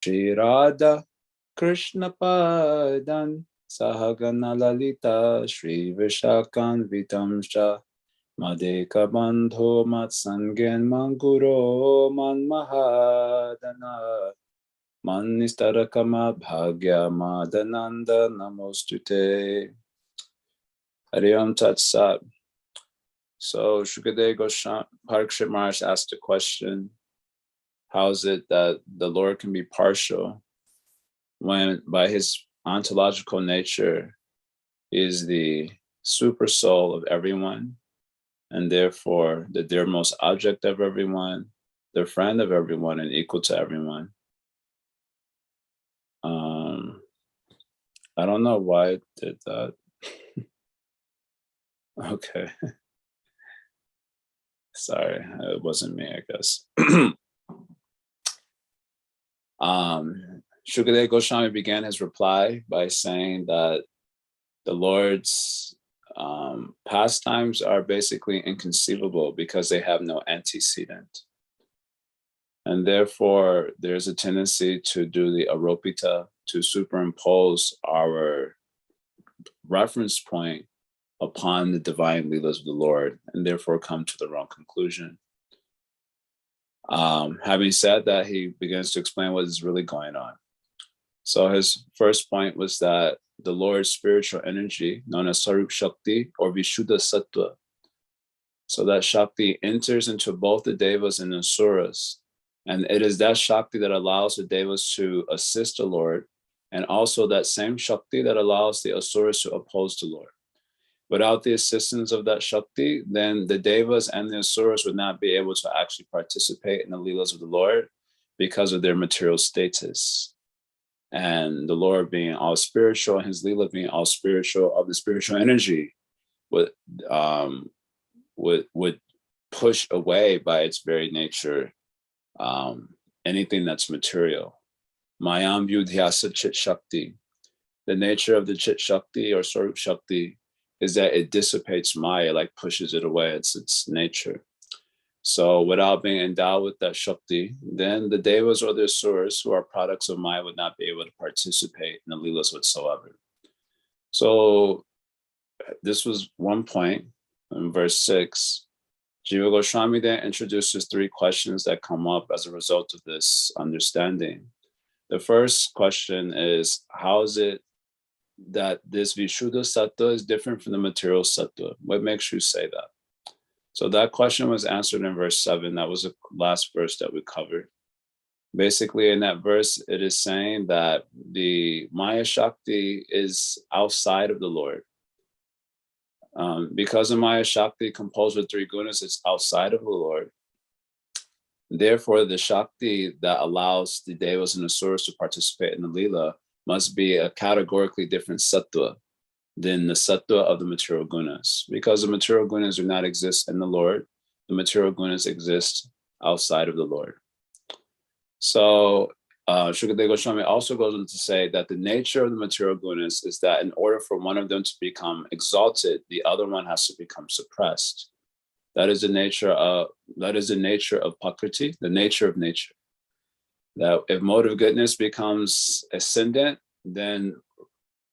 Shri Radha Krishna Padan Sahagana Lalita Shri Vishakan Vitamsha Madeka Bandho Matsangen Manguro Man Mahadana Manistarakama Bhagya Madananda Namostute. Hari Om Tat Sat. So Shukadeva Goswami Parikshit Maharaj asked a question: how is it that the Lord can be partial when by his ontological nature he is the super soul of everyone, and therefore the dearmost object of everyone, the friend of everyone, and equal to everyone? I don't know why it did that. Okay. Sorry, it wasn't me, I guess. Shukadeva Goswami began his reply by saying that the Lord's pastimes are basically inconceivable because they have no antecedent. And therefore, there's a tendency to do the aropita, to superimpose our reference point upon the divine leelas of the Lord, and therefore come to the wrong conclusion. Having said that, he begins to explain what is really going on. So his first point was that the Lord's spiritual energy, known as Sarup Shakti or Vishuddha Sattva, so that Shakti enters into both the Devas and the Asuras. And it is that Shakti that allows the Devas to assist the Lord, and also that same Shakti that allows the Asuras to oppose the Lord. Without the assistance of that Shakti, then the Devas and the Asuras would not be able to actually participate in the Leelas of the Lord because of their material status. And the Lord being all spiritual, and his Leela being all spiritual, of the spiritual energy would push away by its very nature anything that's material. Mayam Yudhyasa Chit Shakti. The nature of the Chit Shakti or Sarup Shakti is that it dissipates Maya, like pushes it away. It's its nature. So without being endowed with that Shakti, then the Devas or the Asuras, who are products of Maya, would not be able to participate in the Leelas whatsoever. So this was one point in verse 6. Jiva Goswami then introduces three questions that come up as a result of this understanding. The first question is, how is it that this Vishuddha Sattva is different from the material Sattva? What makes you say that? So that question was answered in verse 7. That was the last verse that we covered. Basically, in that verse, it is saying that the Maya Shakti is outside of the Lord. Because of Maya Shakti composed with three gunas, it's outside of the Lord. Therefore, the Shakti that allows the Devas and Asuras to participate in the Leela must be a categorically different Sattva than the Sattva of the material gunas. Because the material gunas do not exist in the Lord, the material gunas exist outside of the Lord. So Shukadeva Goswami also goes on to say that the nature of the material gunas is that in order for one of them to become exalted, the other one has to become suppressed. That is the nature of Prakriti, the nature of nature. That if mode of goodness becomes ascendant, then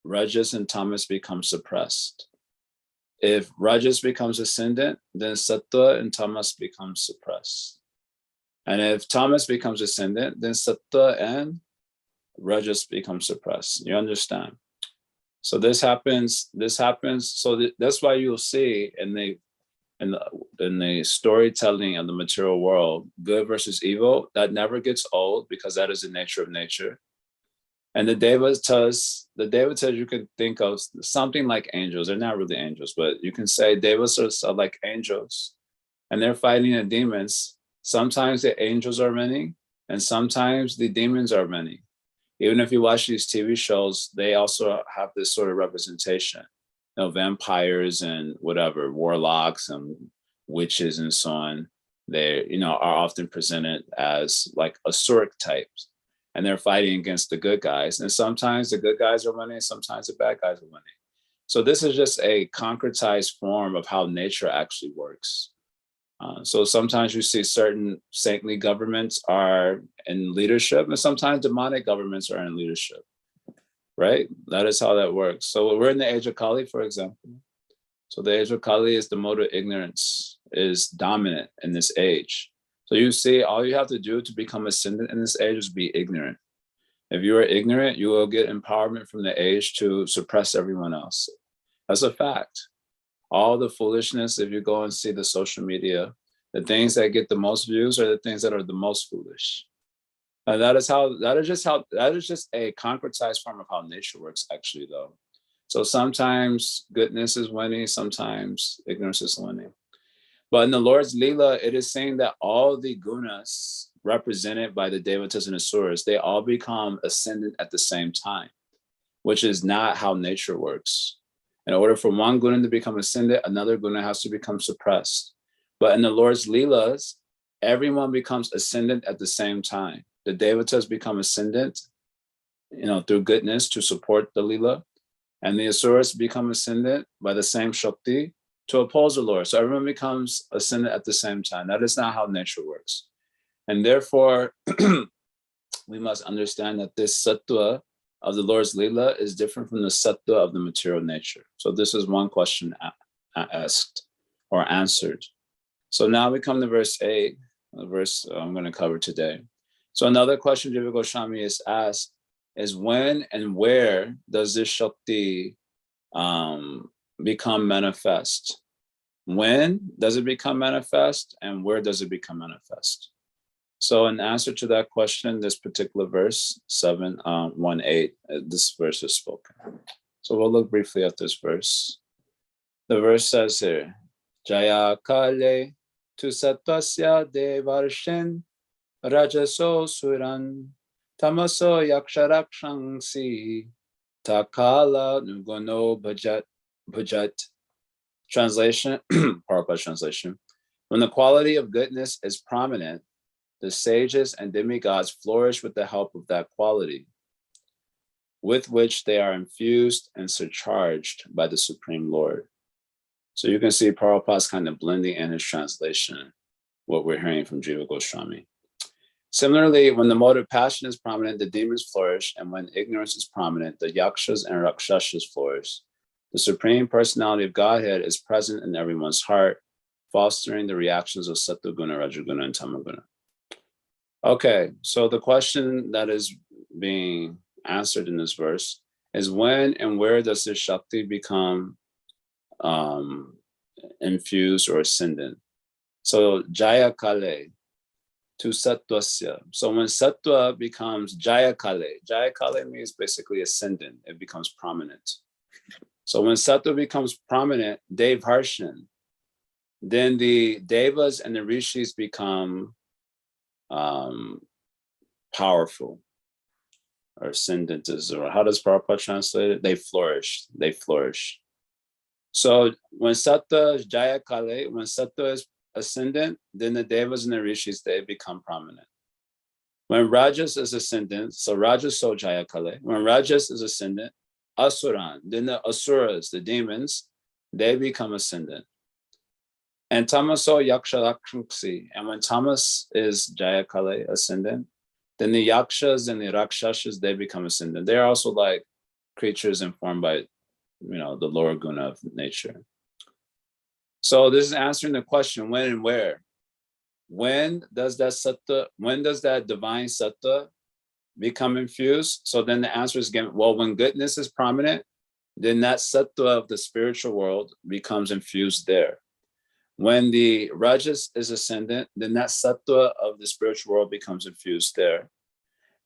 Rajas and Tamas become suppressed. If Rajas becomes ascendant, then Sattva and Tamas become suppressed. And if Tamas becomes ascendant, then Sattva and Rajas become suppressed. You understand? So this happens. So that's why you'll see in the storytelling of the material world, good versus evil, that never gets old because that is the nature of nature. And the Devatas, you can think of something like angels. They're not really angels, but you can say Devas are like angels, and they're fighting the demons. Sometimes the angels are many, and sometimes the demons are many. Even if you watch these TV shows, they also have this sort of representation. You know, vampires and whatever, warlocks and witches and so on. They, are often presented as like Asuric types, and they're fighting against the good guys. And sometimes the good guys are winning, sometimes the bad guys are winning. So this is just a concretized form of how nature actually works. So sometimes you see certain saintly governments are in leadership, and sometimes demonic governments are in leadership, right? That is how that works. So we're in the age of Kali, for example. So the age of Kali is the mode of ignorance is dominant in this age. So you see, all you have to do to become ascendant in this age is be ignorant. If you are ignorant, you will get empowerment from the age to suppress everyone else. That's a fact. All the foolishness, if you go and see the social media, the things that get the most views are the things that are the most foolish. And that is just a concretized form of how nature works, actually, though. So sometimes goodness is winning, sometimes ignorance is winning. But in the Lord's Leela, it is saying that all the gunas represented by the Devatas and Asuras, they all become ascendant at the same time, which is not how nature works. In order for one guna to become ascendant, another guna has to become suppressed. But in the Lord's Leelas, everyone becomes ascendant at the same time. The Devatas become ascendant, through goodness to support the Leela, and the Asuras become ascendant by the same Shakti to oppose the Lord. So everyone becomes ascendant at the same time. That is not how nature works. And therefore, we must understand that this sattva of the Lord's Leela is different from the sattva of the material nature. So this is one question asked or answered. So now we come to verse 8, the verse I'm going to cover today. So another question Jiva Goswami is asked is, when and where does this Shakti become manifest? When does it become manifest, and where does it become manifest? So in answer to that question, this particular verse, 7:1-8, this verse is spoken. So we'll look briefly at this verse. The verse says here, Jaya kale tu sattvasya devarshin rajaso suran tamaso yaksharakshansi takala nugono bhajat. Translation, Prabhupada translation. When the quality of goodness is prominent, the sages and demigods flourish with the help of that quality, with which they are infused and surcharged by the Supreme Lord. So you can see Prabhupada's kind of blending in his translation, what we're hearing from Jiva Goswami. Similarly, when the mode of passion is prominent, the demons flourish, and when ignorance is prominent, the yakshas and rakshasas flourish. The Supreme Personality of Godhead is present in everyone's heart, fostering the reactions of Sattva-guna, Rajaguna, and Tamaguna. Okay, so the question that is being answered in this verse is, when and where does this Shakti become infused or ascendant? So Jaya Kale to Sattvasya. So when Sattva becomes Jaya Kale means basically ascendant, it becomes prominent. So when Sattva becomes prominent, Dev Harshan, then the Devas and the Rishis become powerful, or ascendant, or how does Prabhupada translate it? They flourish. So when Sattva is Jaya Kale, when Sattva is ascendant, then the Devas and the Rishis, they become prominent. When Rajas is ascendant, so Rajas so Jaya Kale, when Rajas is ascendant, Asuran, then the Asuras, the demons, they become ascendant. And Tamaso Yakshalakshanksi, and when Tamas is Jaya Kale, ascendant, then the Yakshas and the Rakshasas, they become ascendant. They're also like creatures informed by, the lower guna of nature. So this is answering the question, when and where. When does that divine sattva become infused? So then the answer is again, well, when goodness is prominent, then that sattva of the spiritual world becomes infused there. When the Rajas is ascendant, then that sattva of the spiritual world becomes infused there.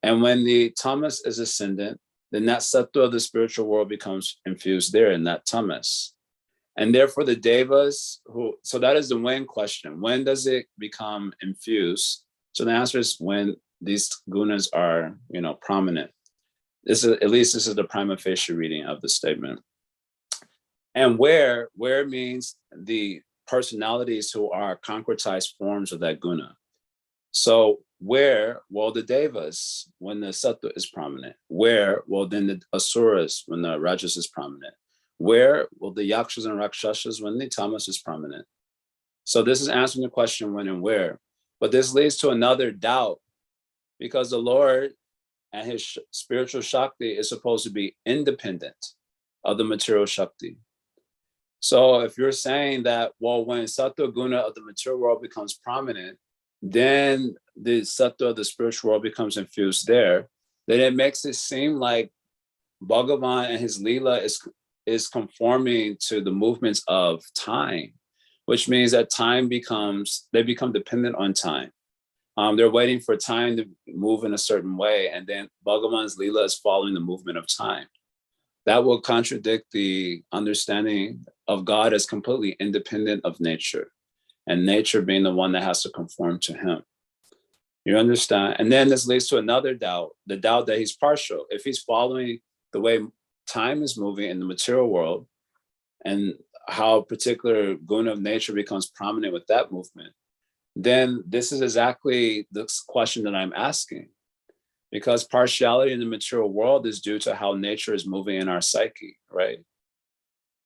And when the tamas is ascendant, then that sattva of the spiritual world becomes infused there in that tamas. And therefore the devas so that is the when question. When does it become infused? So the answer is when these gunas are, prominent. This is the prima facie reading of the statement. And where means the personalities who are concretized forms of that guna. So where? Well, the devas, when the sattva is prominent. Where? Well, then the asuras, when the rajas is prominent. Where? Well, the yakshas and rakshasas, when the tamas is prominent. So this is answering the question when and where. But this leads to another doubt, because the Lord and his spiritual Shakti is supposed to be independent of the material Shakti. So if you're saying that, well, when Sattva Guna of the material world becomes prominent, then the Sattva of the spiritual world becomes infused there, then it makes it seem like Bhagavan and his Leela is conforming to the movements of time, which means that they become dependent on time. They're waiting for time to move in a certain way, and then Bhagavan's Leela is following the movement of time. That will contradict the understanding of God as completely independent of nature, and nature being the one that has to conform to him. You understand? And then this leads to another doubt, the doubt that he's partial. If he's following the way time is moving in the material world, and how a particular guna of nature becomes prominent with that movement, then this is exactly the question that I'm asking. Because partiality in the material world is due to how nature is moving in our psyche, right?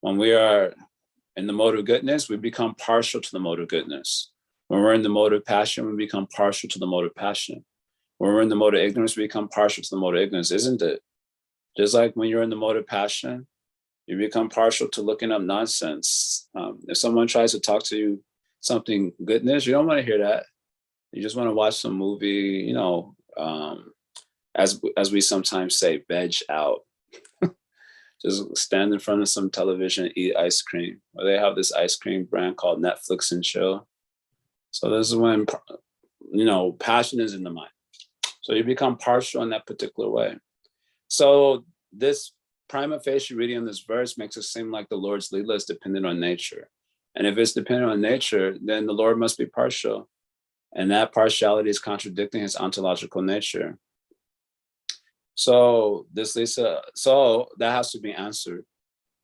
When we are in the mode of goodness, we become partial to the mode of goodness. When we're in the mode of passion, we become partial to the mode of passion. When we're in the mode of ignorance, we become partial to the mode of ignorance, isn't it? Just like when you're in the mode of passion, you become partial to looking up nonsense. If someone tries to talk to you something goodness, you don't want to hear that. You just want to watch some movie, as we sometimes say, veg out. Just stand in front of some television, eat ice cream. Or they have this ice cream brand called Netflix and Chill. So this is when, passion is in the mind. So you become partial in that particular way. So this prima facie reading of this verse makes it seem like the Lord's Leela is dependent on nature. And if it's dependent on nature, then the Lord must be partial. And that partiality is contradicting his ontological nature. So so that has to be answered.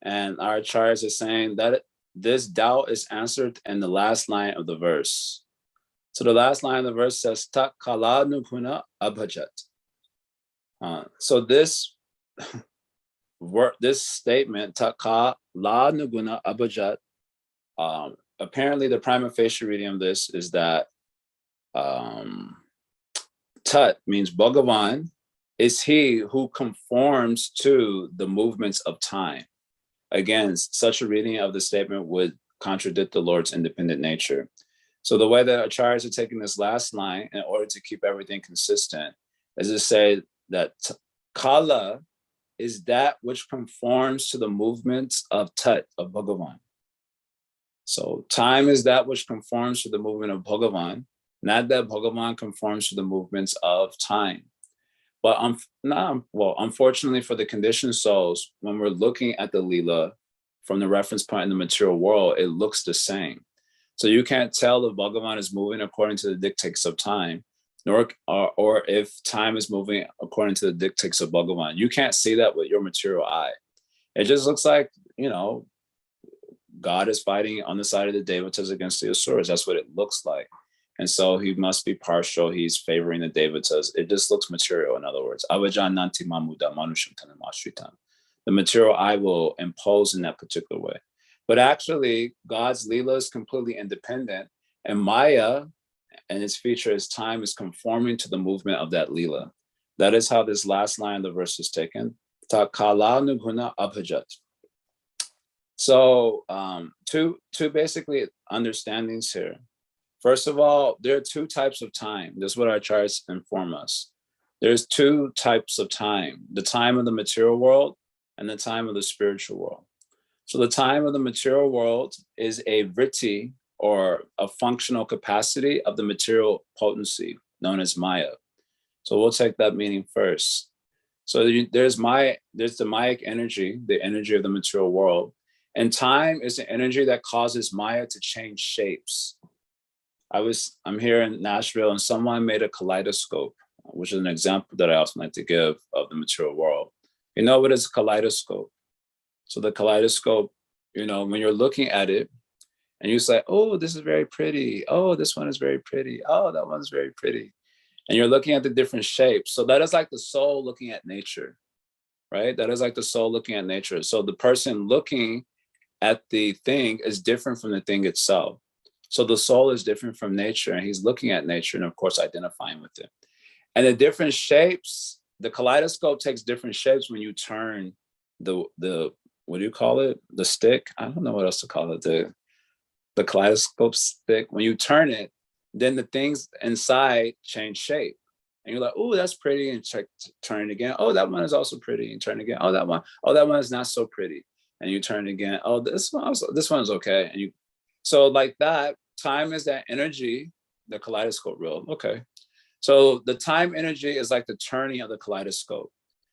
And our acharyas is saying that this doubt is answered in the last line of the verse. So the last line of the verse says, "Tak kala nukuna abhajat." So this statement, "Tak kala nuguna abhajat," apparently the prima facie reading of this is that Tat means Bhagavan is he who conforms to the movements of time. Again, such a reading of the statement would contradict the Lord's independent nature. So the way that acharyas are taking this last line in order to keep everything consistent is to say that kala is that which conforms to the movements of Tat, of Bhagavan. So time is that which conforms to the movement of Bhagavan, not that Bhagavan conforms to the movements of time. But unfortunately for the conditioned souls, when we're looking at the Leela from the reference point in the material world, it looks the same. So you can't tell if Bhagavan is moving according to the dictates of time, or if time is moving according to the dictates of Bhagavan. You can't see that with your material eye. It just looks like, God is fighting on the side of the Devatas against the Asuras. That's what it looks like. And so he must be partial. He's favoring the Devatas. It just looks material, in other words. Avajananti mamuda manusham tanam ashritam. The material eye will impose in that particular way. But actually, God's Leela is completely independent. And Maya and its feature as time is conforming to the movement of that Leela. That is how this last line of the verse is taken. Ta kala nuguna abhajat. So two basically understandings here. First of all, there are two types of time. This is what our charts inform us. There's two types of time, the time of the material world and the time of the spiritual world. So the time of the material world is a vritti, or a functional capacity of the material potency known as Maya. So we'll take that meaning first. So there's the Mayic energy, the energy of the material world. And time is the energy that causes Maya to change shapes. I'm here in Nashville and someone made a kaleidoscope, which is an example that I also like to give of the material world. You know what is a kaleidoscope? So the kaleidoscope, when you're looking at it and you say, oh, this is very pretty. Oh, this one is very pretty. Oh, that one's very pretty. And you're looking at the different shapes. So that is like the soul looking at nature, right? That is like the soul looking at nature. So the person looking at the thing is different from the thing itself. So the soul is different from nature, and he's looking at nature and, of course, identifying with it. And the different shapes, the kaleidoscope takes different shapes when you turn the what do you call it? The stick? I don't know what else to call it. The kaleidoscope stick. When you turn it, then the things inside change shape. And you're like, oh, that's pretty, and turn it again. Oh, that one is also pretty, and turn it again. Oh, that one is not so pretty. And you turn it again. Oh, this one's okay. And you, so like that, time is that energy, the kaleidoscope reel. Okay. So the time energy is like the turning of the kaleidoscope.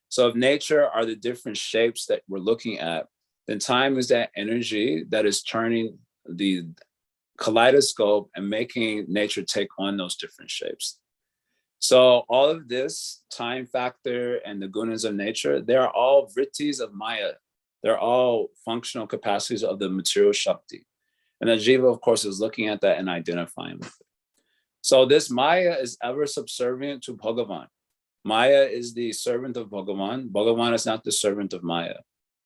So if nature are the different shapes that we're looking at, then time is that energy that is turning the kaleidoscope and making nature take on those different shapes. So all of this time factor and the gunas of nature, they're all vrittis of Maya. They're all functional capacities of the material Shakti. And the Jiva, of course, is looking at that and identifying with it. So this Maya is ever subservient to Bhagavan. Maya is the servant of Bhagavan. Bhagavan is not the servant of Maya.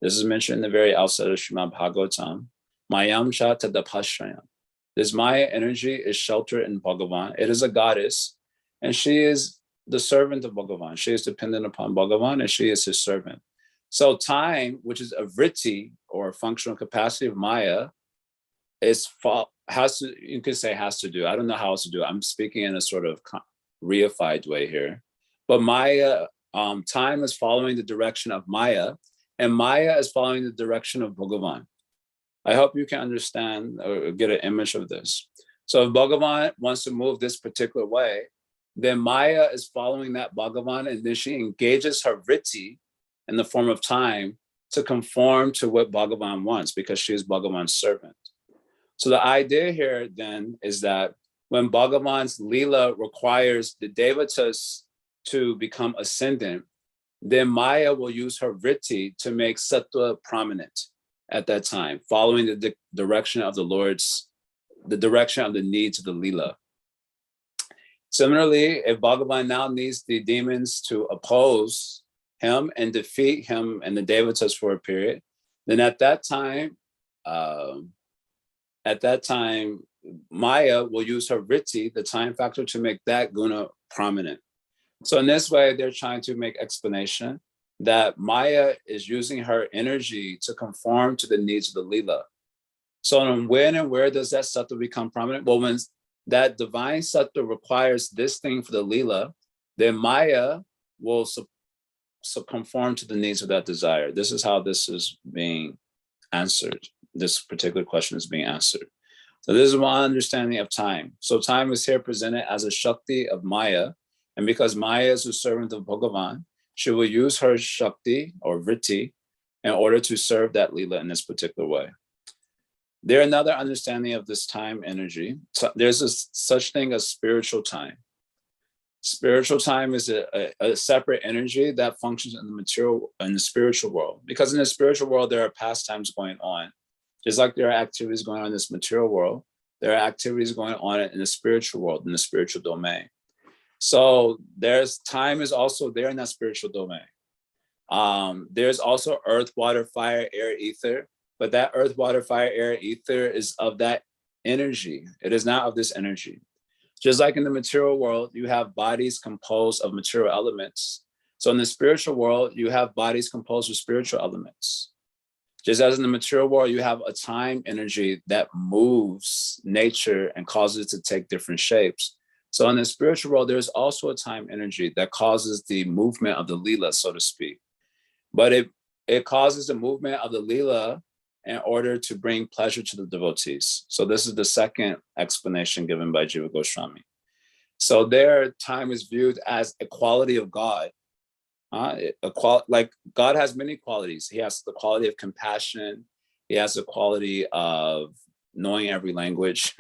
This is mentioned in the very outset of Srimad Bhagavatam. Mayam cha tadapashrayam. This Maya energy is sheltered in Bhagavan. It is a goddess, and she is the servant of Bhagavan. She is dependent upon Bhagavan, and she is his servant. So time, which is a vritti or functional capacity of Maya, has to, you could say has to do. I don't know how else to do it. I'm speaking in a sort of reified way here. But Maya, time is following the direction of Maya, and Maya is following the direction of Bhagavan. I hope you can understand or get an image of this. So if Bhagavan wants to move this particular way, then Maya is following that Bhagavan, and then she engages her vritti in the form of time to conform to what Bhagavan wants, because she is Bhagavan's servant. So the idea here then is that when Bhagavan's Leela requires the Devatas to become ascendant, then Maya will use her vritti to make Sattva prominent at that time, following the direction of the Lord's, the direction of the needs of the Leela. Similarly, if Bhagavan now needs the demons to oppose him and defeat him and the Devatas for a period, then at that time, Maya will use her vritti, the time factor, to make that guna prominent. So in this way, they're trying to make explanation that Maya is using her energy to conform to the needs of the Leela. So when and where does that sattva become prominent? Well, when that divine sattva requires this thing for the Leela, then Maya will conform to the needs of that desire. This is how this is being answered. This particular question is being answered. So this is my understanding of time. So time is here presented as a Shakti of Maya. And because Maya is a servant of Bhagavan, she will use her Shakti or Vritti in order to serve that Leela in this particular way. There's another understanding of this time energy. So there's such thing as spiritual time. Spiritual time is a separate energy that functions in the material and the spiritual world. Because in the spiritual world, there are pastimes going on. Just like there are activities going on in this material world, there are activities going on in the spiritual world, in the spiritual domain. So there's time is also there in that spiritual domain. There's also earth, water, fire, air, ether. But that earth, water, fire, air, ether is of that energy. It is not of this energy. Just like in the material world, you have bodies composed of material elements. So in the spiritual world, you have bodies composed of spiritual elements. Just as in the material world, you have a time energy that moves nature and causes it to take different shapes. So in the spiritual world, there's also a time energy that causes the movement of the Leela, so to speak. But it causes the movement of the Leela in order to bring pleasure to the devotees. So this is the second explanation given by Jiva Goswami. So their time is viewed as a quality of God. Like God has many qualities. He has the quality of compassion. He has the quality of knowing every language,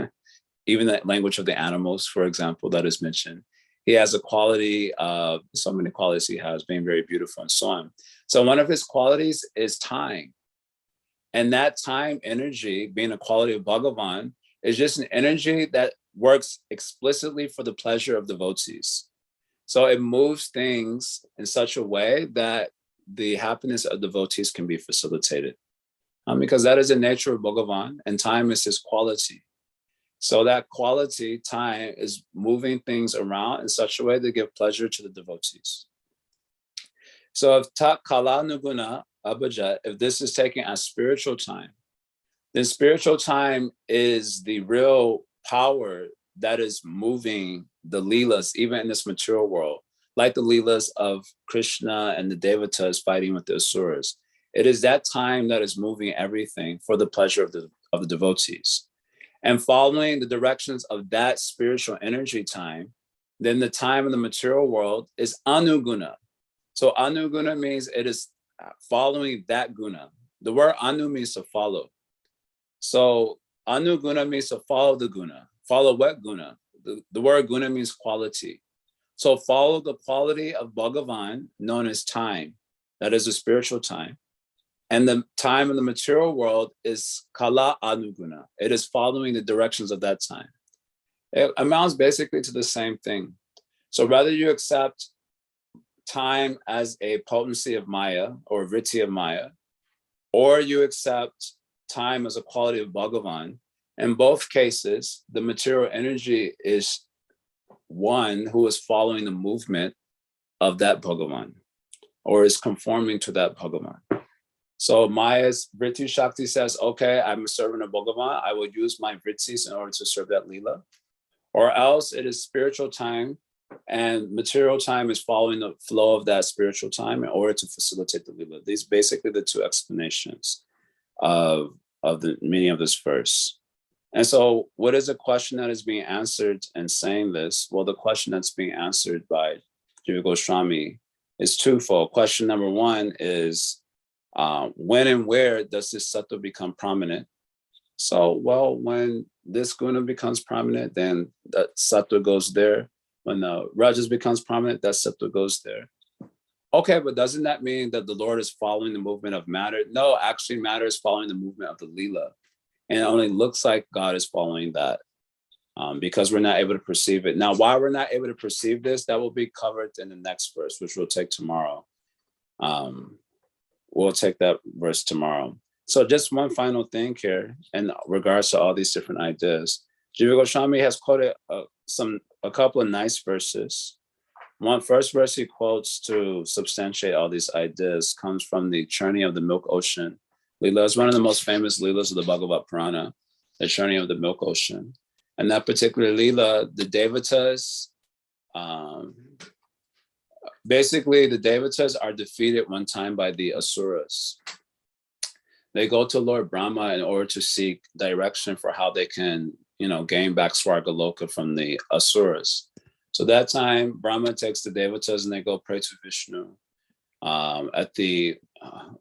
even the language of the animals, for example, that is mentioned. He has a quality of, so many qualities he has, being very beautiful and so on. So one of his qualities is time. And that time energy, being a quality of Bhagavan, is just an energy that works explicitly for the pleasure of devotees. So it moves things in such a way that the happiness of devotees can be facilitated. Because that is the nature of Bhagavan, and time is his quality. So that quality time is moving things around in such a way to give pleasure to the devotees. So if tak kala nuguna abhaja, if this is taken as spiritual time, then spiritual time is the real power that is moving the leelas, even in this material world, like the leelas of Krishna and the devatas fighting with the asuras. It is that time that is moving everything for the pleasure of the devotees. And following the directions of that spiritual energy time, then the time in the material world is anuguna. So anuguna means it is following that guna. The word anu means to follow. So anuguna means to follow the guna. Follow what guna? The word guna means quality. So follow the quality of Bhagavan, known as time. That is a spiritual time. And the time in the material world is kala anuguna. It is following the directions of that time. It amounts basically to the same thing. So whether you accept time as a potency of Maya or vritti of Maya, or you accept time as a quality of Bhagavan, in both cases, the material energy is one who is following the movement of that Bhagavan, or is conforming to that Bhagavan. So Maya's Vritti Shakti says, okay, I'm a servant of Bhagavan. I will use my Vrittis in order to serve that Leela. Or else it is spiritual time and material time is following the flow of that spiritual time in order to facilitate the Leela. These basically the two explanations of the meaning of this verse. And so what is the question that is being answered in saying this? Well, the question that's being answered by Jiva Goswami is twofold. Question number one is, when and where does this sattva become prominent? So, well, when this guna becomes prominent, then that sattva goes there. When the rajas becomes prominent, that sattva goes there. Okay, but doesn't that mean that the Lord is following the movement of matter? No, actually matter is following the movement of the Leela. And it only looks like God is following that because we're not able to perceive it. Now, why we're not able to perceive this, that will be covered in the next verse, which we'll take tomorrow. We'll take that verse tomorrow. So just one final thing here in regards to all these different ideas. Jiva Goswami has quoted a couple of nice verses. One first verse he quotes to substantiate all these ideas comes from the churning of the milk ocean. Leela is one of the most famous Leelas of the Bhagavad Purana, the churning of the milk ocean. And that particular Leela, the Devatas, basically the Devatas are defeated one time by the Asuras. They go to Lord Brahma in order to seek direction for how they can, gain back Swargaloka from the Asuras. So that time, Brahma takes the Devatas and they go pray to Vishnu at the,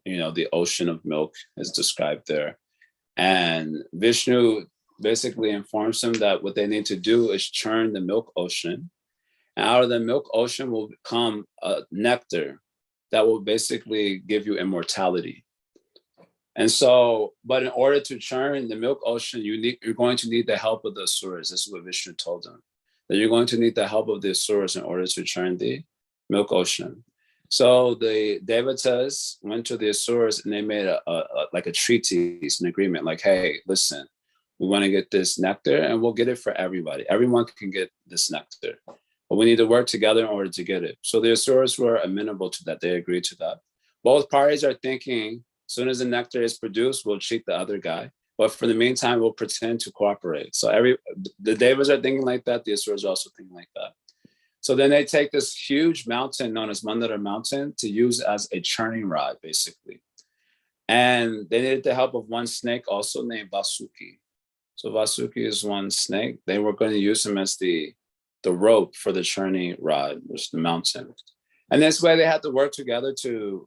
the ocean of milk is described there. And Vishnu basically informs them that what they need to do is churn the milk ocean. And out of the milk ocean will come a nectar that will basically give you immortality. And so, but in order to churn the milk ocean, you're going to need the help of the Asuras. This is what Vishnu told them, that you're going to need the help of the Asuras in order to churn the milk ocean. So the Devatas went to the Asuras and they made a treaties, an agreement, like, hey, listen, we want to get this nectar and we'll get it for everybody. Everyone can get this nectar, but we need to work together in order to get it. So the Asuras were amenable to that. They agreed to that. Both parties are thinking, as soon as the nectar is produced, we'll cheat the other guy. But for the meantime, we'll pretend to cooperate. So the Devas are thinking like that. The Asuras are also thinking like that. So then they take this huge mountain known as Mandara Mountain to use as a churning rod, basically. And they needed the help of one snake also named Vasuki. So Vasuki is one snake. They were going to use him as the rope for the churning rod, which is the mountain. And this way they had to work together to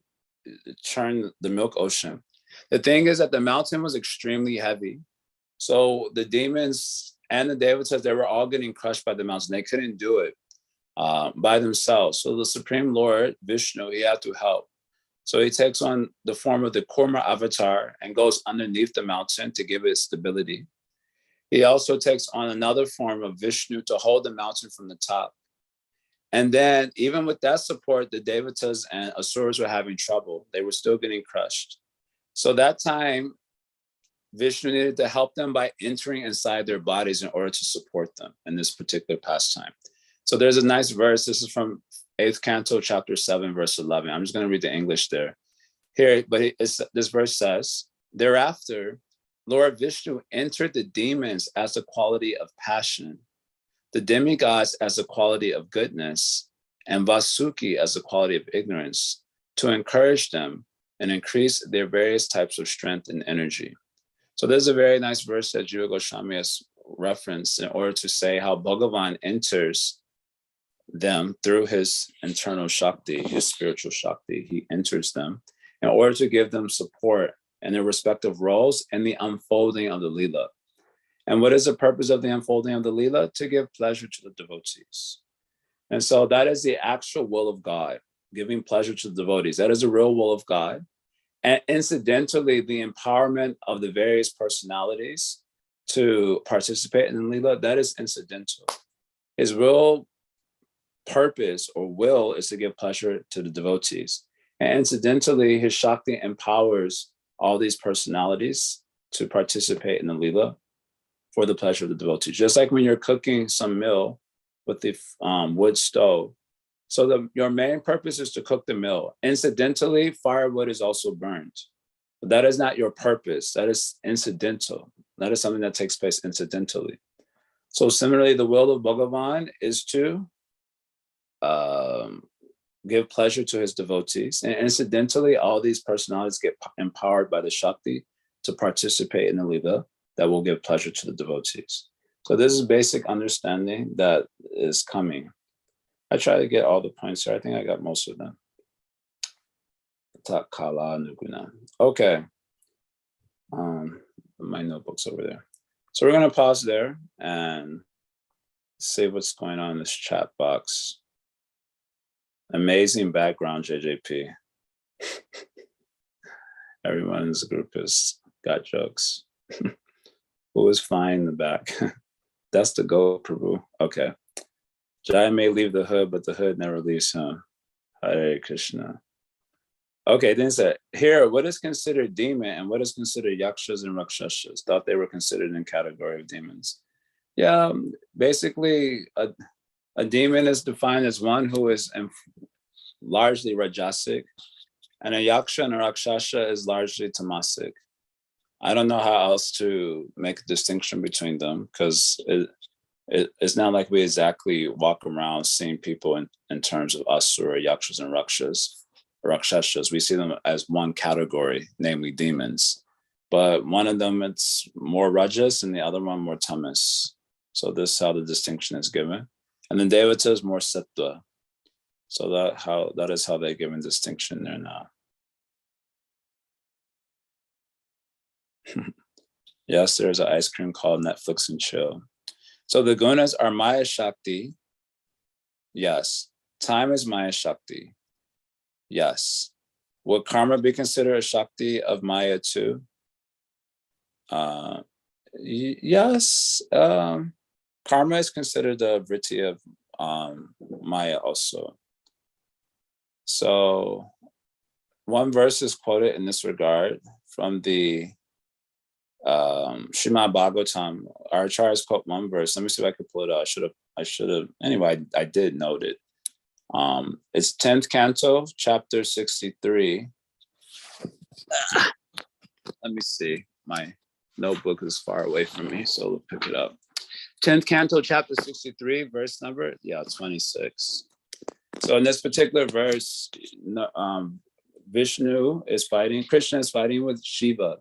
churn the milk ocean. The thing is that the mountain was extremely heavy. So the demons and the Devatas, they were all getting crushed by the mountain. They couldn't do it by themselves. So the Supreme Lord, Vishnu, he had to help. So he takes on the form of the Kurma avatar and goes underneath the mountain to give it stability. He also takes on another form of Vishnu to hold the mountain from the top. And then even with that support, the Devatas and Asuras were having trouble. They were still getting crushed. So that time, Vishnu needed to help them by entering inside their bodies in order to support them in this particular pastime. So there's a nice verse. This is from 8th Canto, chapter 7, verse 11. I'm just going to read the English there. Here, but this verse says, thereafter, Lord Vishnu entered the demons as a quality of passion, the demigods as a quality of goodness, and Vasuki as a quality of ignorance, to encourage them and increase their various types of strength and energy. So there's a very nice verse that Jiva Goswami has referenced in order to say how Bhagavan enters them through his internal Shakti, his spiritual Shakti. He enters them in order to give them support in their respective roles and the unfolding of the Leela. And what is the purpose of the unfolding of the Leela? To give pleasure to the devotees. And so that is the actual will of God, giving pleasure to the devotees. That is the real will of God. And incidentally, the empowerment of the various personalities to participate in the Leela, that is incidental. His real purpose or will is to give pleasure to the devotees. And incidentally, his Shakti empowers all these personalities to participate in the Leela for the pleasure of the devotees. Just like when you're cooking some meal with the wood stove. So your main purpose is to cook the meal. Incidentally, firewood is also burned. But that is not your purpose. That is incidental. That is something that takes place incidentally. So similarly, the will of Bhagavan is to give pleasure to his devotees. And incidentally, all these personalities get empowered by the Shakti to participate in the Leela that will give pleasure to the devotees. So this is basic understanding that is coming. I try to get all the points here. I think I got most of them. Takala Nuguna. Okay. My notebook's over there. So we're going to pause there and see what's going on in this chat box. Amazing background, JJP. Everyone's group has got jokes. Who is fine in the back? That's the goal, Prabhu. Okay. Jaya may leave the hood, but the hood never leaves him. Hare Krishna. Okay, then it said, here, what is considered demon and what is considered yakshas and rakshasas? Thought they were considered in category of demons. Yeah, basically, a demon is defined as one who is largely rajasic, and a yaksha and a rakshasa is largely tamasic. I don't know how else to make a distinction between them, because it's not like we exactly walk around seeing people in terms of asura, yakshas, and rakshasas. We see them as one category, namely demons. But one of them, it's more rajas, and the other one more tamas. So this is how the distinction is given. And then devata is more sattva. So that is how they're given distinction there now. Yes, there's an ice cream called Netflix and Chill. So the gunas are Maya Shakti. Yes. Time is Maya Shakti. Yes. Would karma be considered a Shakti of Maya too? Yes. Karma is considered a vritti of Maya also. So one verse is quoted in this regard from the Srimad Bhagavatam. Our acharyas quote one verse. Let me see if I could pull it out. I should have. Anyway, I did note it. It's 10th Canto, chapter 63. Let me see. My notebook is far away from me, so we'll pick it up. 10th Canto, chapter 63, verse number, 26. So in this particular verse, Vishnu is fighting, Krishna is fighting with Shiva,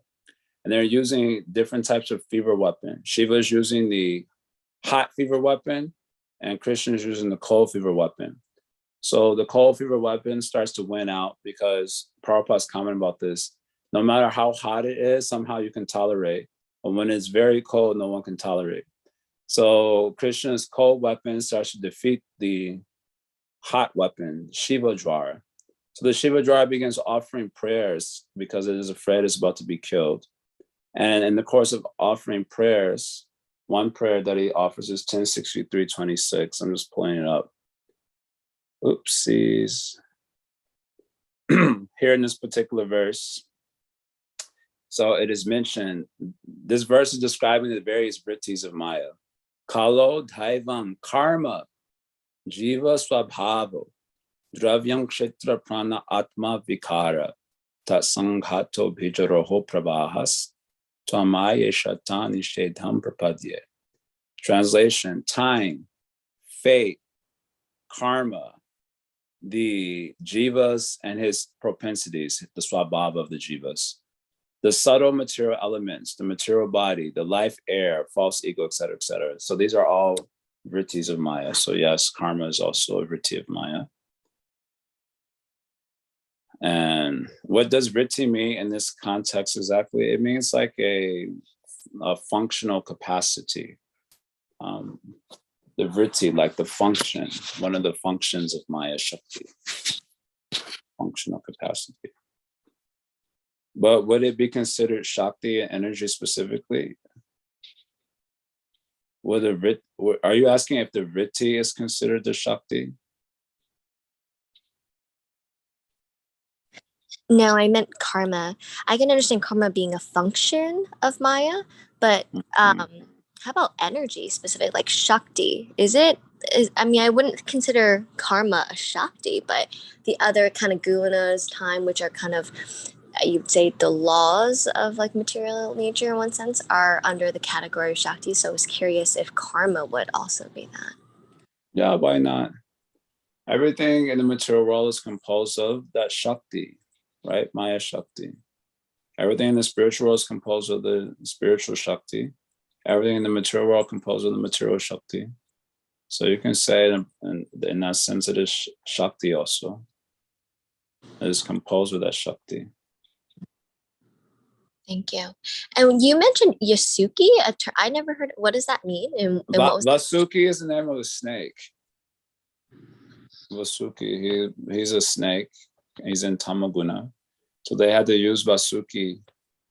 and they're using different types of fever weapon. Shiva is using the hot fever weapon, and Krishna is using the cold fever weapon. So the cold fever weapon starts to win out because Prabhupada's comment about this. No matter how hot it is, somehow you can tolerate. But when it's very cold, no one can tolerate. So Krishna's cold weapon starts to defeat the hot weapon, Shiva Dwara. So the Shiva Dwara begins offering prayers because it is afraid it's about to be killed. And in the course of offering prayers, one prayer that he offers is 1063:26. I'm just pulling it up. Oopsies. Here in this particular verse, So it is mentioned, this verse is describing the various vrittis of Maya. Kalo dhaivam karma jiva swabhavo dravyam kshetra prana atma vikara tatsanghato bhijaroho prabhahas twamaye shatani shedham prapadye. Translation: time, fate, karma, the jivas and his propensities, the swabhava of the jivas, the subtle material elements, the material body, the life air, false ego, etc., etc. So these are all vrittis of Maya. So yes, karma is also a vritti of Maya. And what does vritti mean in this context exactly? It means like a functional capacity. The vritti, like the function, one of the functions of Maya Shakti, functional capacity. But would it be considered Shakti energy specifically? Are you asking if the vritti is considered the Shakti? No, I meant karma. I can understand karma being a function of Maya, but how about energy specific, like Shakti? I mean, I wouldn't consider karma a Shakti, but the other kind of gunas, time, which are kind of, you'd say the laws of like material nature in one sense, are under the category of Shakti. So I was curious if karma would also be that. Yeah, why not? Everything in the material world is composed of that Shakti, right? Maya Shakti. Everything in the spiritual world is composed of the spiritual Shakti. Everything in the material world composed of the material Shakti. So you can say in that sense it is Shakti also. It is composed with that Shakti. Thank you. And you mentioned Yasuki. I never heard. What does that mean? And what was Vasuki is the name of a snake. Vasuki, he's a snake. He's in Tamaguna. So they had to use Vasuki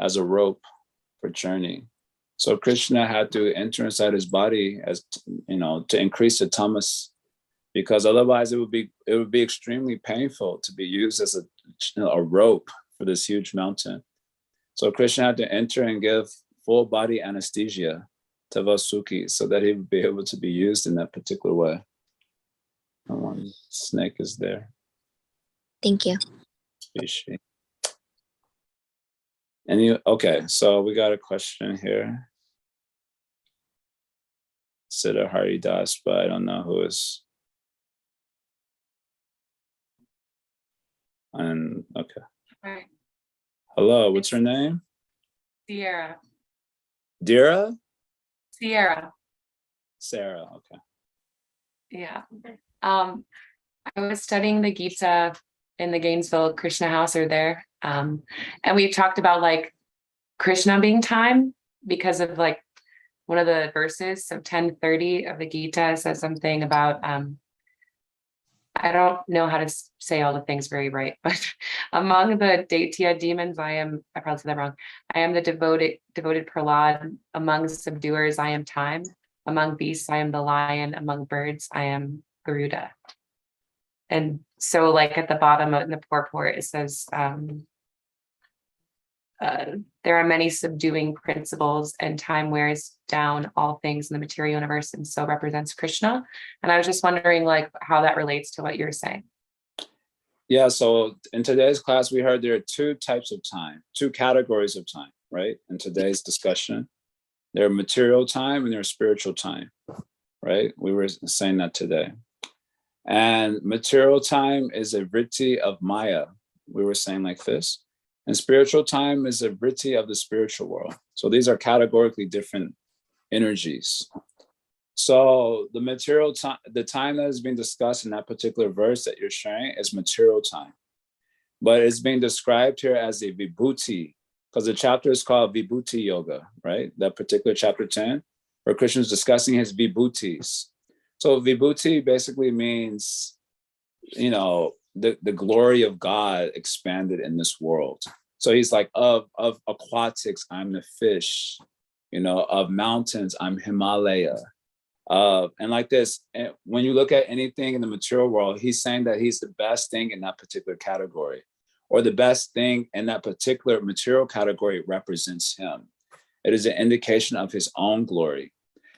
as a rope for journey. So Krishna had to enter inside his body as to increase the tamas, because otherwise it would be extremely painful to be used as a rope for this huge mountain. So Krishna had to enter and give full body anesthesia to Vasuki so that he would be able to be used in that particular way. And one snake is there. Thank you. Species. Okay, so we got a question here. Siddha Haridas, but I don't know who is. And okay. Right. Hello, what's your name? Sierra. Dira? Sierra. Sarah, okay. Yeah. I was studying the Gita in the Gainesville Krishna house there. And we talked about like Krishna being time because of like one of the verses. So 10:30 of the Gita says something about, I don't know how to say all the things very right, but among the Daitya demons, I probably said that wrong. I am the devoted Prahlad. Among subduers, I am time. Among beasts, I am the lion. Among birds, I am Garuda. And so like at the bottom in the purport, it says, there are many subduing principles and time wears down all things in the material universe and so represents Krishna. And I was just wondering like how that relates to what you're saying. Yeah, so in today's class, we heard there are two types of time, two categories of time, right? In today's discussion, there are material time and there's spiritual time, right? We were saying that today. And material time is a vritti of Maya. We were saying like this. And spiritual time is a vritti of the spiritual world. So these are categorically different energies. So the material time, the time that is being discussed in that particular verse that you're sharing is material time. But it's being described here as a vibhuti, because the chapter is called Vibhuti Yoga, right? That particular chapter 10, where Krishna is discussing his vibhutis. So vibhuti basically means, the glory of God expanded in this world. So he's like, of aquatics, I'm the fish, of mountains, I'm Himalaya. And like this, and when you look at anything in the material world, he's saying that he's the best thing in that particular category. or the best thing in that particular material category represents him. It is an indication of his own glory.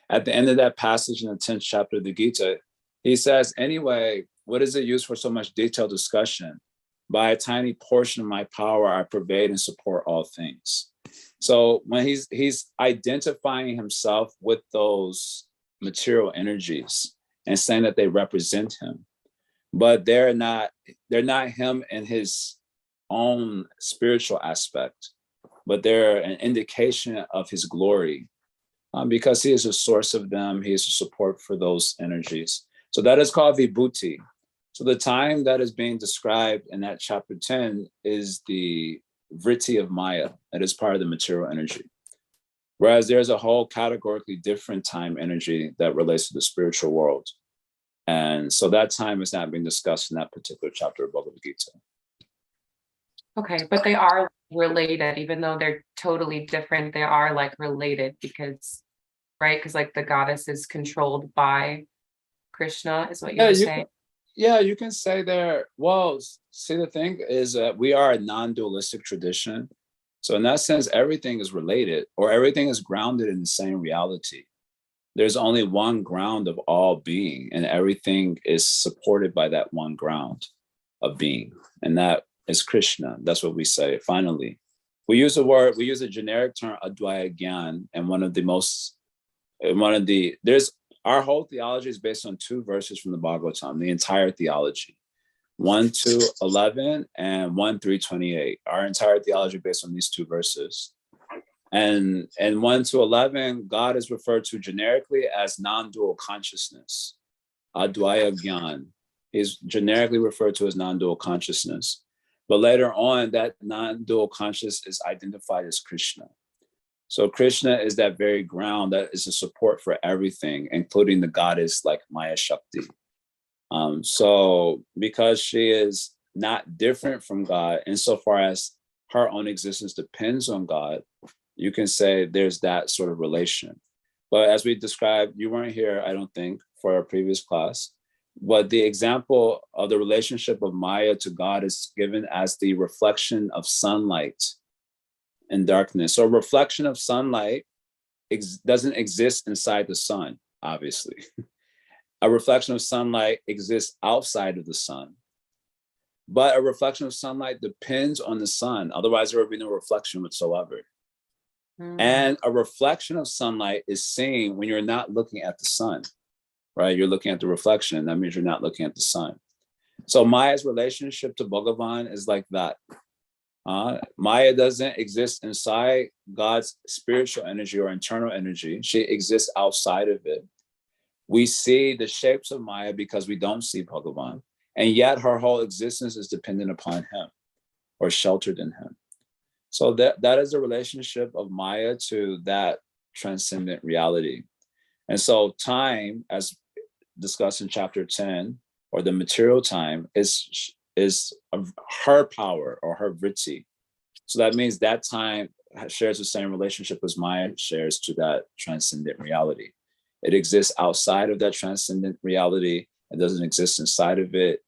At the end of that passage in the 10th chapter of the Gita, he says, anyway, what is it used for so much detailed discussion? By a tiny portion of my power, I pervade and support all things. So when he's identifying himself with those material energies and saying that they represent him, but they're not him in his own spiritual aspect, but they're an indication of his glory, because he is a source of them. He is a support for those energies. So that is called vibhuti. So the time that is being described in that chapter 10 is the vritti of Maya. That is part of the material energy. Whereas there's a whole categorically different time energy that relates to the spiritual world. And so that time is not being discussed in that particular chapter of Bhagavad Gita. Okay, but they are related, even though they're totally different, they are like related because, right? Because like the goddess is controlled by Krishna, is what you're saying. You can say there. Well, see, the thing is that we are a non-dualistic tradition. So in that sense, everything is related, or everything is grounded in the same reality. There's only one ground of all being, and everything is supported by that one ground of being. And that is Krishna. That's what we say. Finally, we use a generic term, Advaya Gyan, and our whole theology is based on 2 verses from the Bhagavatam, the entire theology, 1-11 and 1-28. Our entire theology based on these 2 verses. And 1-11, God is referred to generically as non-dual consciousness, Advaya Gyan. He's generically referred to as non-dual consciousness. But later on, that non-dual consciousness is identified as Krishna. So Krishna is that very ground that is a support for everything, including the goddess like Maya Shakti. So because she is not different from God, insofar as her own existence depends on God, you can say there's that sort of relation. But as we described, you weren't here, I don't think, for our previous class, but the example of the relationship of Maya to God is given as the reflection of sunlight and darkness. So a reflection of sunlight doesn't exist inside the sun, obviously. A reflection of sunlight exists outside of the sun. But a reflection of sunlight depends on the sun. Otherwise, there would be no reflection whatsoever. And a reflection of sunlight is seen when you're not looking at the sun, right? You're looking at the reflection. That means you're not looking at the sun. So Maya's relationship to Bhagavan is like that. Maya doesn't exist inside God's spiritual energy or internal energy. She exists outside of it. We see the shapes of Maya because we don't see Bhagavan. And yet her whole existence is dependent upon him or sheltered in him. So that is the relationship of Maya to that transcendent reality. And so time, as discussed in chapter 10, or the material time, is her power or her vritti. So that means that time shares the same relationship as Maya shares to that transcendent reality. It exists outside of that transcendent reality. It doesn't exist inside of it.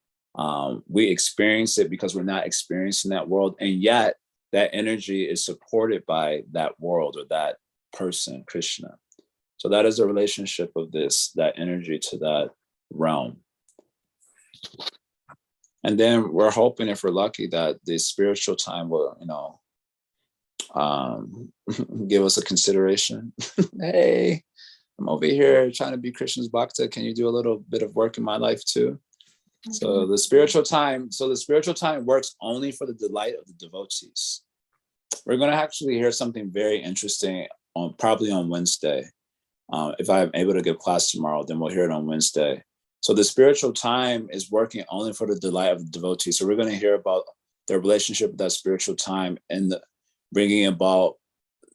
We experience it because we're not experiencing that world. And yet that energy is supported by that world or that person, Krishna. So that is the relationship of that energy to that realm. And then we're hoping, if we're lucky, that the spiritual time will, give us a consideration. Hey, I'm over here trying to be Krishna's bhakta. Can you do a little bit of work in my life too? So the spiritual time works only for the delight of the devotees. We're going to actually hear something very interesting probably on Wednesday. If I'm able to give class tomorrow, then we'll hear it on Wednesday. So the spiritual time is working only for the delight of the devotee. So we're going to hear about the relationship with that spiritual time and bringing about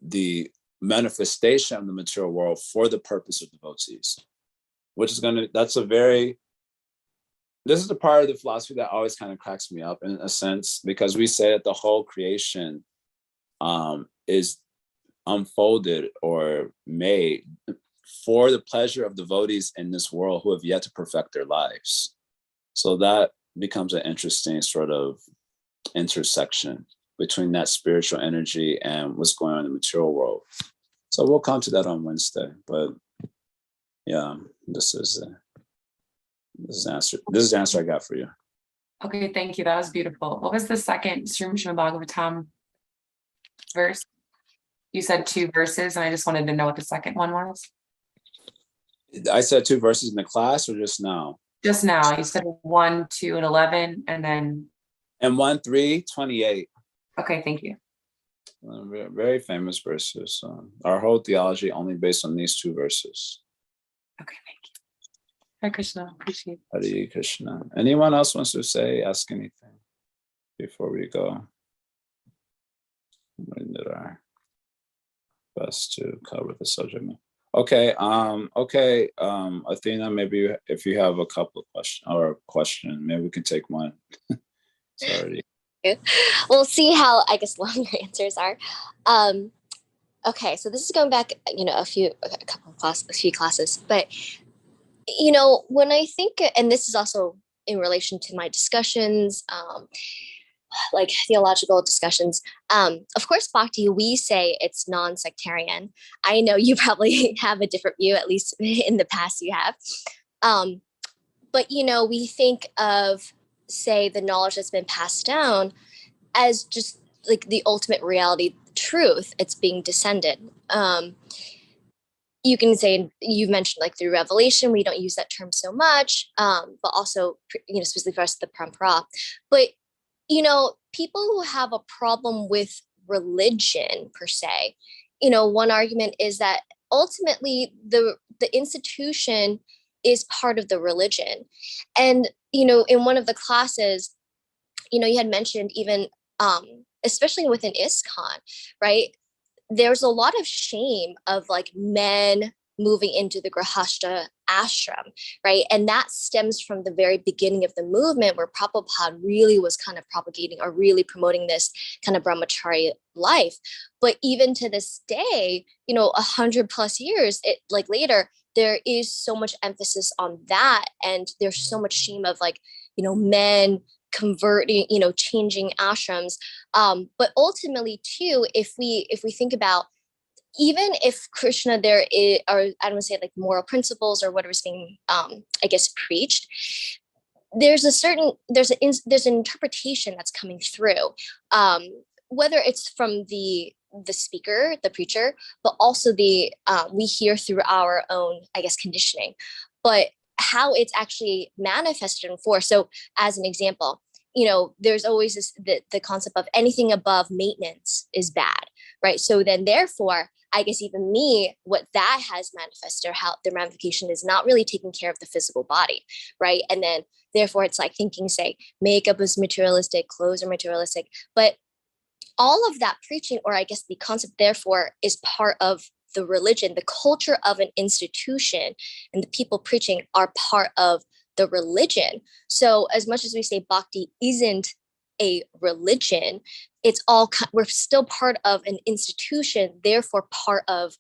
the manifestation of the material world for the purpose of devotees, which is this is the part of the philosophy that always kind of cracks me up in a sense, because we say that the whole creation is unfolded or made for the pleasure of devotees in this world who have yet to perfect their lives. So that becomes an interesting sort of intersection between that spiritual energy and what's going on in the material world. So we'll come to that on Wednesday. But yeah, this is the answer I got for you. Okay, thank you. That was beautiful. What was the second Srimad Bhagavatam verse? You said 2 verses, and I just wanted to know what the second one was. I said 2 verses in the class, or just now? Just now. You said 1, 2, and 11, and then. And 1, 3, 28. Okay, thank you. Very famous verses. Our whole theology only based on these 2 verses. Okay, thank you. Hare Krishna, appreciate it. Hare Krishna. Anyone else wants to ask anything before we go? We did our best to cover the subject. Okay. Athena, maybe if you have a couple of questions or a question, maybe we can take one. Sorry. We'll see how, I guess, long your answers are. Okay, so this is going back, a few classes, but when I think, and this is also in relation to my discussions, like theological discussions, of course, Bhakti, we say it's non-sectarian. I know you probably have a different view, at least in the past you have. But, we think of, say, the knowledge that's been passed down as just like the ultimate reality, truth. It's being descended. You can say, you've mentioned like through revelation, we don't use that term so much, but also, specifically for us, the parampara. But, people who have a problem with religion per se, one argument is that ultimately the institution is part of the religion. And, in one of the classes, you had mentioned even, especially within ISKCON, right? There's a lot of shame of like men moving into the Grihastha ashram, right? And that stems from the very beginning of the movement, where Prabhupada really was kind of propagating or really promoting this kind of brahmachari life. But even to this day, 100+ years later, there is so much emphasis on that. And there's so much shame of like, men converting, changing ashrams. But ultimately too, if we think about, even if Krishna, there is, or I don't want to say like moral principles or whatever's being, I guess, preached, there's an interpretation that's coming through, whether it's from the speaker, the preacher, but also we hear through our own, I guess, conditioning, but how it's actually manifested in force. So as an example, there's always the concept of anything above maintenance is bad, right? So then therefore, I guess even me, what that has manifested, or how the ramification is not really taking care of the physical body, right? And then therefore it's like thinking, say, makeup is materialistic, clothes are materialistic, but all of that preaching, or I guess the concept therefore, is part of the religion, the culture of an institution, and the people preaching are part of the religion. So as much as we say Bhakti isn't a religion, we're still part of an institution, therefore part of,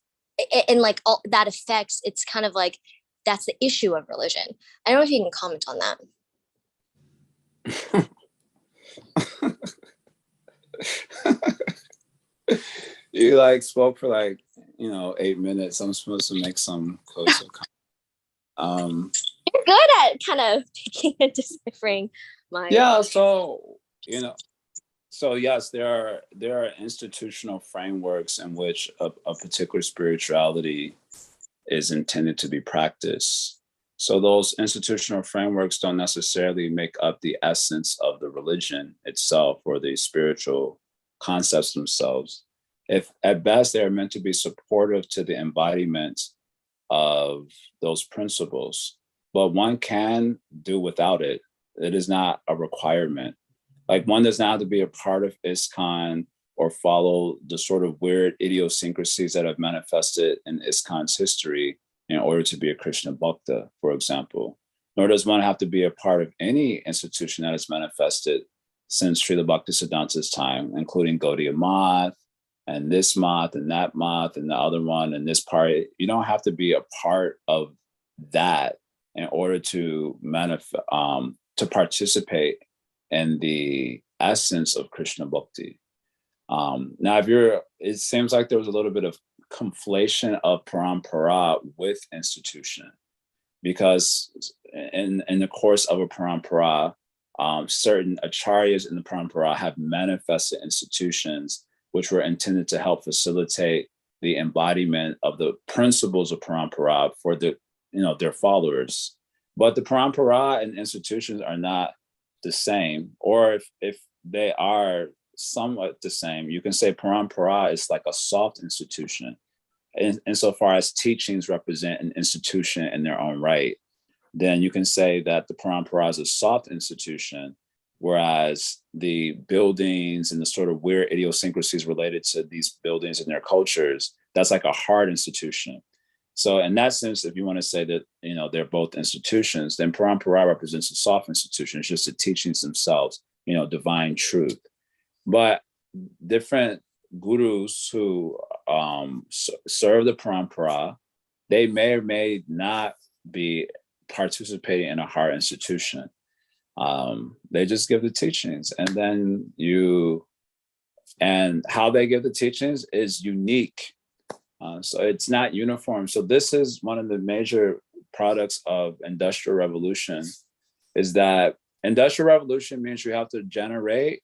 and like all that affects, it's kind of like, that's the issue of religion. I don't know if you can comment on that. You spoke for 8 minutes. I'm supposed to make some close comment. You're good at kind of picking and deciphering my. Yeah. So yes, there are institutional frameworks in which a particular spirituality is intended to be practiced. So those institutional frameworks don't necessarily make up the essence of the religion itself or the spiritual concepts themselves. If at best they are meant to be supportive to the embodiment of those principles, but one can do without it. It is not a requirement. Like, one does not have to be a part of ISKCON or follow the sort of weird idiosyncrasies that have manifested in ISKCON's history in order to be a Krishna Bhakta, for example. Nor does one have to be a part of any institution that has manifested since Srila Bhaktisiddhanta's time, including Gaudiya Math, and this Math, and that Math, and the other one, and this part. You don't have to be a part of that in order to to participate in the essence of Krishna Bhakti. Now, it seems like there was a little bit of conflation of parampara with institution, because in the course of a parampara, certain acharyas in the parampara have manifested institutions which were intended to help facilitate the embodiment of the principles of parampara for their followers. But the parampara and institutions are not the same, or if they are somewhat the same, you can say parampara is like a soft institution, insofar as teachings represent an institution in their own right. Then you can say that the parampara is a soft institution, whereas the buildings and the sort of weird idiosyncrasies related to these buildings and their cultures, that's like a hard institution. So in that sense, if you want to say that, they're both institutions, then parampara represents a soft institution. It's just the teachings themselves, divine truth. But different gurus who serve the parampara, they may or may not be participating in a hard institution. They just give the teachings, and then and how they give the teachings is unique. So it's not uniform. So this is one of the major products of Industrial Revolution, is that Industrial Revolution means you have to generate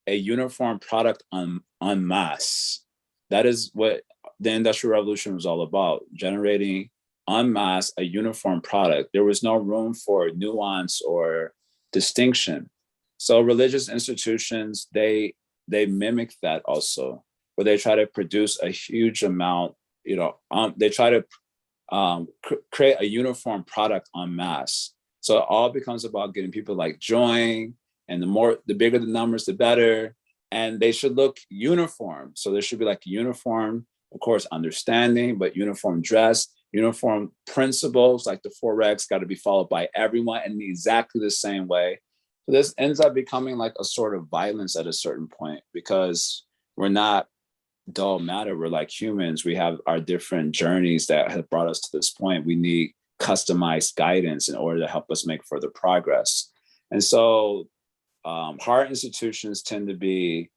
a uniform product en masse. That is what the Industrial Revolution was all about, generating en masse a uniform product. There was no room for nuance or distinction. So religious institutions, they mimic that also, where they try to produce a huge amount, they try to create a uniform product en masse. So it all becomes about getting people like join, and the bigger the numbers, the better. And they should look uniform. So there should be like uniform, of course, understanding, but uniform dress, uniform principles, like the 4 regs got to be followed by everyone in exactly the same way. So this ends up becoming like a sort of violence at a certain point, because we're not dull matter. We're like humans. We have our different journeys that have brought us to this point. We need customized guidance in order to help us make further progress. And so hard institutions tend to be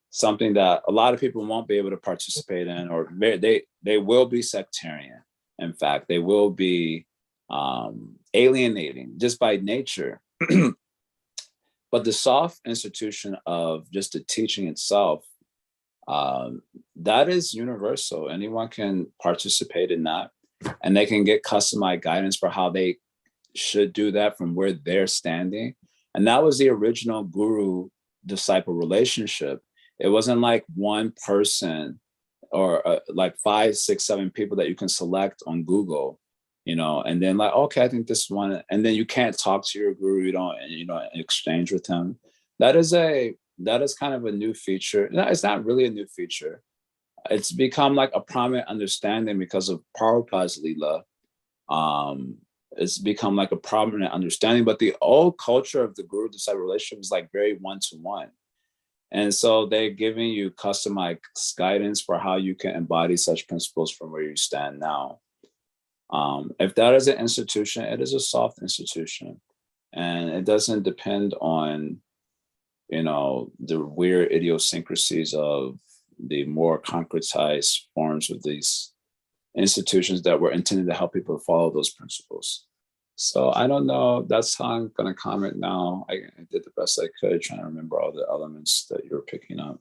something that a lot of people won't be able to participate in, or they will be sectarian. In fact, they will be alienating just by nature. But the soft institution of just the teaching itself, that is universal. Anyone can participate in that, and they can get customized guidance for how they should do that from where they're standing. And that was the original guru-disciple relationship. It wasn't like one person or like 5, 6, 7 people that you can select on Google, and then like, okay, I think this one, and then you can't talk to your guru, you don't exchange with him. That is kind of a new feature. No, it's not really a new feature. It's become like a prominent understanding because of Prabhupada's Leela. It's become like a prominent understanding, but the old culture of the guru-disciple relationship is like very one-to-one. And so they're giving you customized guidance for how you can embody such principles from where you stand now. If that is an institution, it is a soft institution, and it doesn't depend on, the weird idiosyncrasies of the more concretized forms of these institutions that were intended to help people follow those principles. So I don't know. That's how I'm going to comment now. I did the best I could trying to remember all the elements that you're picking up.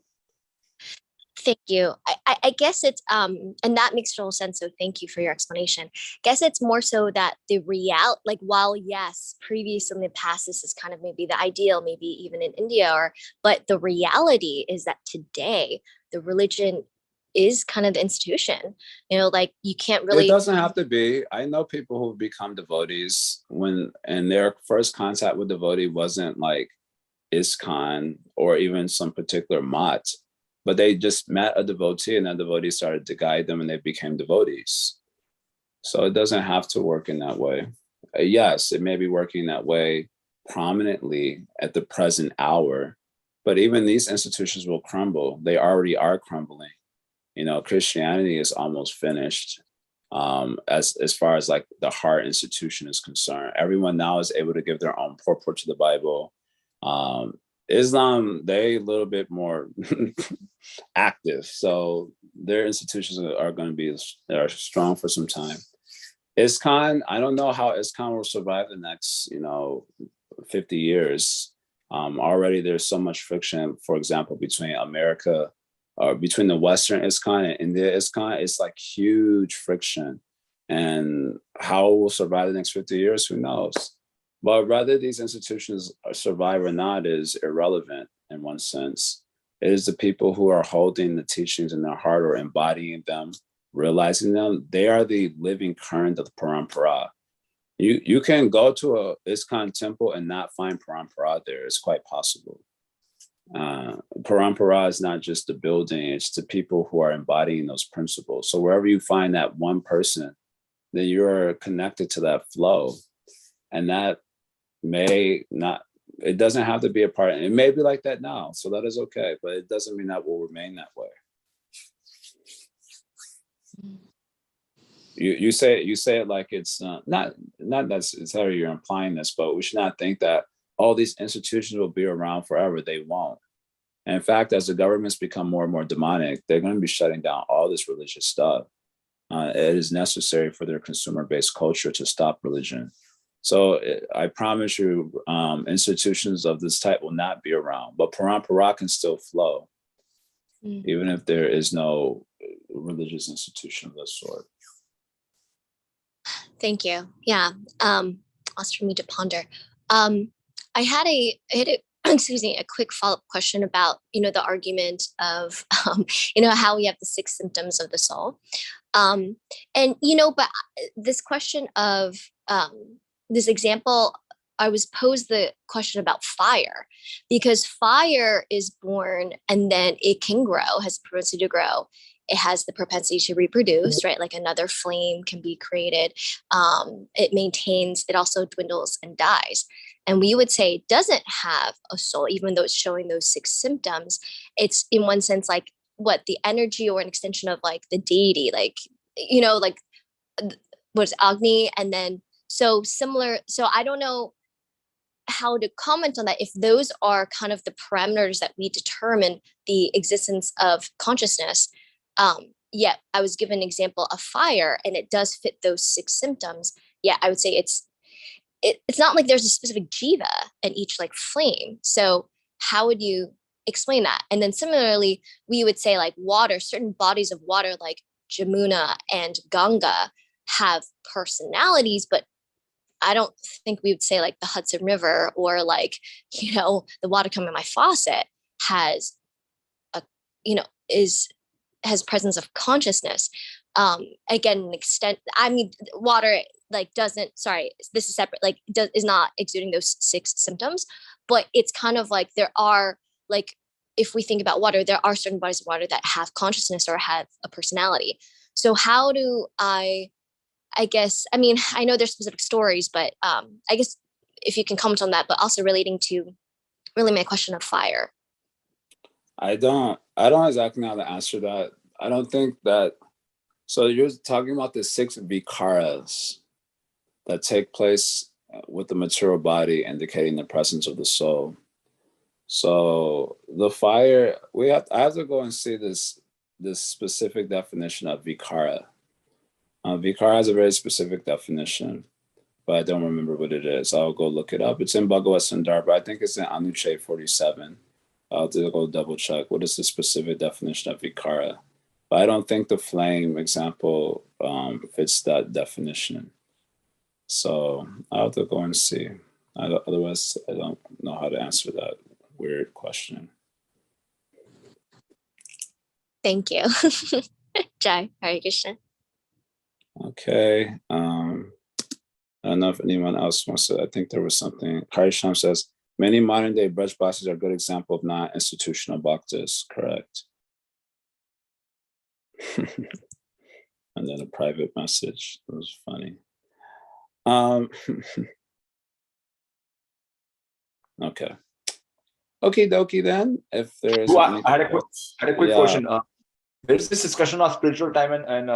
Thank you. I guess it's and that makes total sense. So thank you for your explanation. I guess it's more so that the while yes, previously in the past, this is kind of maybe the ideal, maybe even in India, but the reality is that today the religion is kind of the institution. Like you can't really. It doesn't have to be. I know people who become devotees and their first contact with devotee wasn't like ISKCON or even some particular mat, but they just met a devotee, and that devotee started to guide them, and they became devotees. So it doesn't have to work in that way. Yes, it may be working that way prominently at the present hour, but even these institutions will crumble. They already are crumbling. Christianity is almost finished as far as like the heart institution is concerned. Everyone now is able to give their own purport to the Bible. Islam, they a little bit more active, so their institutions are going to be are strong for some time. ISKCON, I don't know how ISKCON will survive the next 50 years. Already there's so much friction, for example, between America or between the Western ISKCON and India ISKCON. It's like huge friction, and how it will survive the next 50 years, who knows? But whether these institutions survive or not is irrelevant in one sense. It is the people who are holding the teachings in their heart or embodying them, realizing them. They are the living current of the parampara. You can go to a ISKCON temple and not find parampara there. It's quite possible. Parampara is not just the building, it's the people who are embodying those principles. So wherever you find that one person, then you're connected to that flow. And that may not, it doesn't have to be a part. It may be like that now, so that is okay, but it doesn't mean that will remain that way. You say it like it's not necessarily you're implying this, but we should not think that all these institutions will be around forever. They won't. And in fact, as the governments become more and more demonic, they're going to be shutting down all this religious stuff. It is necessary for their consumer-based culture to stop religion. So I promise you, institutions of this type will not be around, but parampara can still flow, even if there is no religious institution of this sort. Thank you. Yeah. Also for me to ponder. I had a excuse me, a quick follow-up question about, the argument of, how we have the 6 symptoms of the soul. And, but this question of this example, I was posed the question about fire, because fire is born and then it can grow, has the propensity to grow. It has the propensity to reproduce, right? Like another flame can be created. It maintains, it also dwindles and dies. And we would say it doesn't have a soul, even though it's showing those 6 symptoms. It's in one sense, like what the energy or an extension of like the deity, like, like was Agni. And then, so similar. So I don't know how to comment on that, if those are kind of the parameters that we determine the existence of consciousness. Yet I was given an example of fire and it does fit those 6 symptoms. Yeah, I would say it's not like there's a specific jiva in each like flame. So how would you explain that? And then similarly, we would say like water, certain bodies of water like Jamuna and Ganga have personalities, but I don't think we would say like the Hudson River or like, the water coming in my faucet has has presence of consciousness. Again, an extent, water like doesn't, sorry, this is separate, like is not exuding those 6 symptoms, but it's kind of like there are, like, if we think about water, there are certain bodies of water that have consciousness or have a personality. So how do I guess, I know there's specific stories, but I guess if you can comment on that, but also relating to really my question of fire. I don't exactly know how to answer that. I don't think that, so you're talking about the 6 vikaras that take place with the material body, indicating the presence of the soul. So the fire, I have to go and see this specific definition of vikara. Vikara has a very specific definition, but I don't remember what it is. I'll go look it up. It's in Bhagavad Sundar, but I think it's in Anuche 47. I'll have to go double check what is the specific definition of vikara. But I don't think the flame example fits that definition. So I'll have to go and see. Otherwise, I don't know how to answer that weird question. Thank you. Jai, Hare Krishna. Okay. I don't know if anyone else wants to. I think there was something. Harisham says, many modern day Brajbasis are a good example of non-institutional bhaktas. Correct. And then a private message. It was funny. Okay. Okie dokie then. If there's I had a quick question. There's this discussion of spiritual time and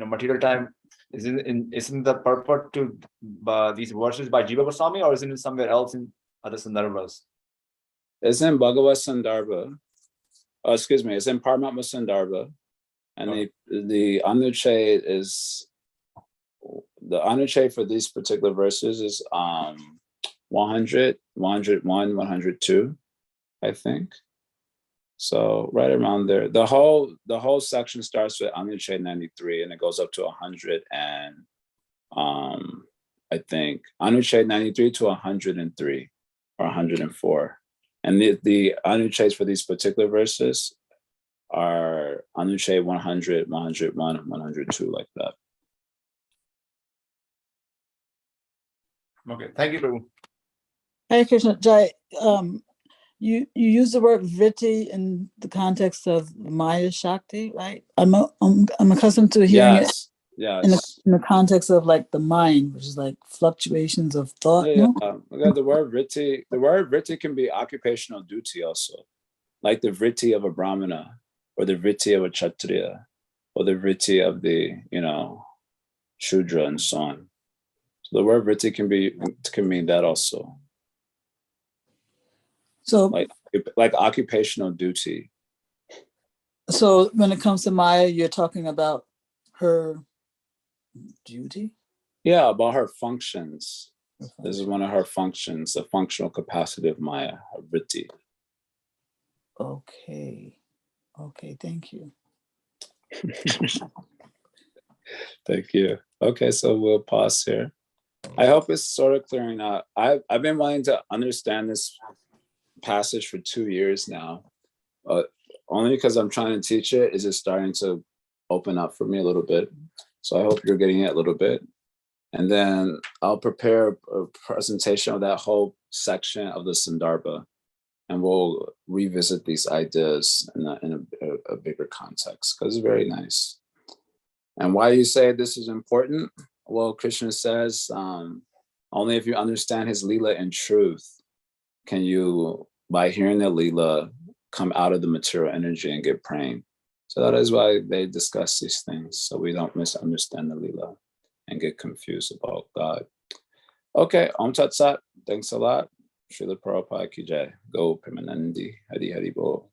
material time. Isn't the purport to these verses by Jiva Goswami, or isn't it somewhere else in other sandarbhas? It's in Bhagavad Sandarbha. Oh, excuse me, it's in Paramatma Sandarbha. And the Anuchay is, the Anuchay for these particular verses is 100, 101, 102, I think. So right around there. The whole section starts with Anuchay 93 and it goes up to 100 and I think Anuchay 93 to 103 or 104. And the Anuchays for these particular verses are Anuchay 100, 101, 102, like that. Okay, thank you, Prabhu. Hare Krishna, Jai, you use the word vritti in the context of Maya Shakti, right? I'm accustomed to hearing it in the context of like the mind, which is like fluctuations of thought. Yeah, no? The word vritti can be occupational duty also, like the vritti of a brahmana or the vritti of a kshatriya or the vritti of the, shudra and so on. So the word vritti can mean that also. So like occupational duty. So when it comes to Maya, you're talking about her duty? Yeah, about her functions. This is one of her functions, the functional capacity of Maya, her vritti. Okay, thank you. Thank you. Okay, so we'll pause here. I hope it's sort of clearing out. I've been wanting to understand this passage for 2 years now. Only because I'm trying to teach it, is it starting to open up for me a little bit. So I hope you're getting it a little bit. And then I'll prepare a presentation of that whole section of the Sandarbha, and we'll revisit these ideas in a bigger context, because it's very nice. And why you say this is important? Well, Krishna says, only if you understand his Leela in truth, can you, by hearing the Leela, come out of the material energy and get praying. So that is why they discuss these things, so we don't misunderstand the Leela and get confused about God. Okay, Om Tat Sat. Thanks a lot. Srila Prabhupada ki jai. Go Premanandi. Hari Hari Bo.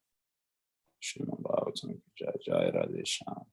Srimad Bhagavatam ki jai. Jai Radhe Shyam.